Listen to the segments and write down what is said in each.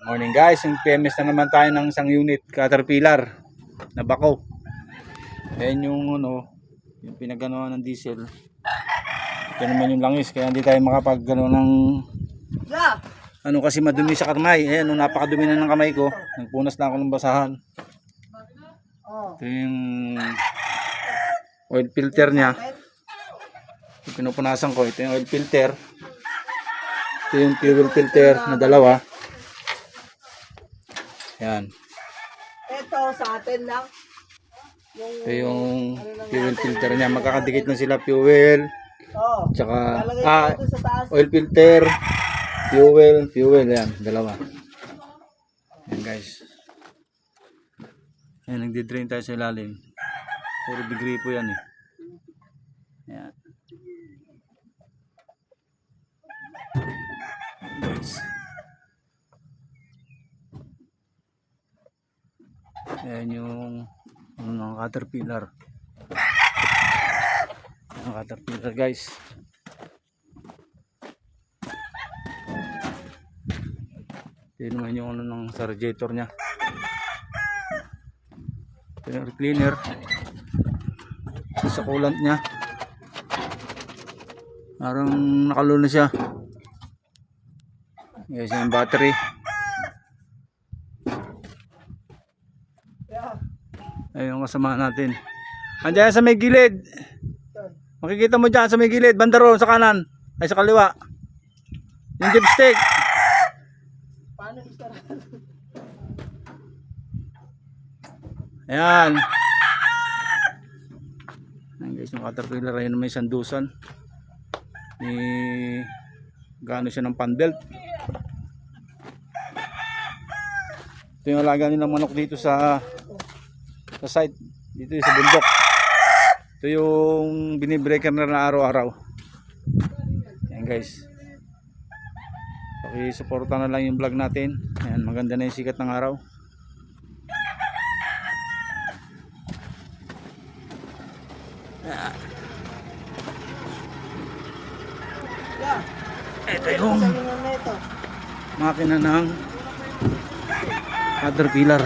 Morning guys, yung PMS na naman tayo ng isang unit Caterpillar na bako. Ayan yung yung pinaganoan ng diesel. Ito naman yung langis, kaya hindi tayo makapagano ng kasi madumi sa kamay. Ayan, napakadumi na ng kamay ko. Nagpunas na ako ng basahan. Ito yung oil filter nya. Ito pinupunasan ko. Ito yung oil filter. Ito yung fuel filter na dalawa. Yan. Ito sa atin lang. Ito yung fuel filter niya. Magkakadikit na sila, fuel. Tsaka oil filter, fuel. Yan, dalawa. Yan guys. Yan, nagdi-drain tayo sa ilalim. Puro degree po yan eh. Yan. Guys. Ayan yung Caterpillar. Ang Caterpillar guys. Ito naman yung ng radiator nya. Ito yung cleaner. Sa coolant nya. Parang nakalo na siya. Guys, yung battery. Ayun kasama natin. Andiyan sa may gilid. Makikita mo dyan sa may gilid. Banda roon sa kanan. Ay sa kaliwa. Yung dipstick. Paano isara? Ayan. Ayan guys, yung Caterpillar. Ayun may sandusan. Gano siya ng panbelt. Ito yung alaga nilang manok dito sa site, dito sa bundok. Ito yung binibreaker na araw-araw. Ayan guys, pakisuporta na lang yung vlog natin. Ayan, maganda na yung sikat ng araw. Ito yung makina ng Caterpillar.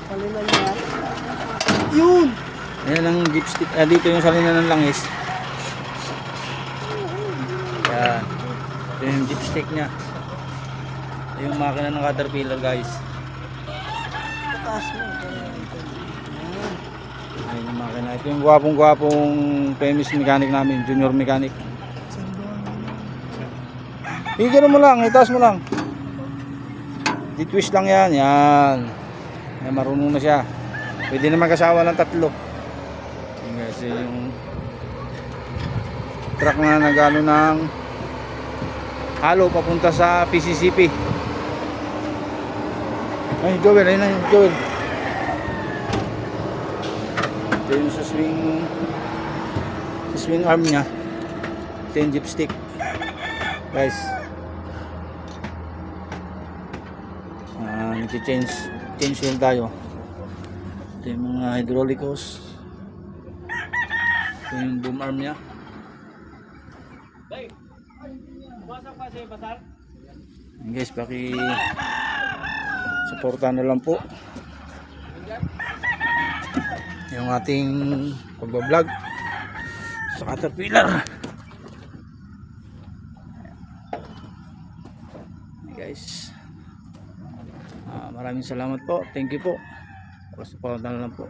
Palinan yan. Yun! Ayan ang dipstick. Dito yung salina ng langis. Ayan. Ito yung dipstick nya. Ito yung makina ng Caterpillar guys. Taas mo. Ayan yung makina. Ito yung gwapong PMS mechanic namin. Junior mechanic. Higyan mo lang. Itaas mo lang. Di-twist lang yan. Yan. Yan, marunong na siya. Pwede naman kasawa ng 3. Yan guys, yung truck na nagano ng halo papunta sa PCCP. Ay, Joel, ayun na yung Joel. Ito yung sa swing arm nya. Ito yung dipstick guys. Change wheel tayo. Ito yung mga hydraulicos. Ito yung boom arm nya. Guys, suporta na lang po yung ating pagbablog sa Caterpillar. Guys, maraming salamat po. Thank you po. Suporta na lang po.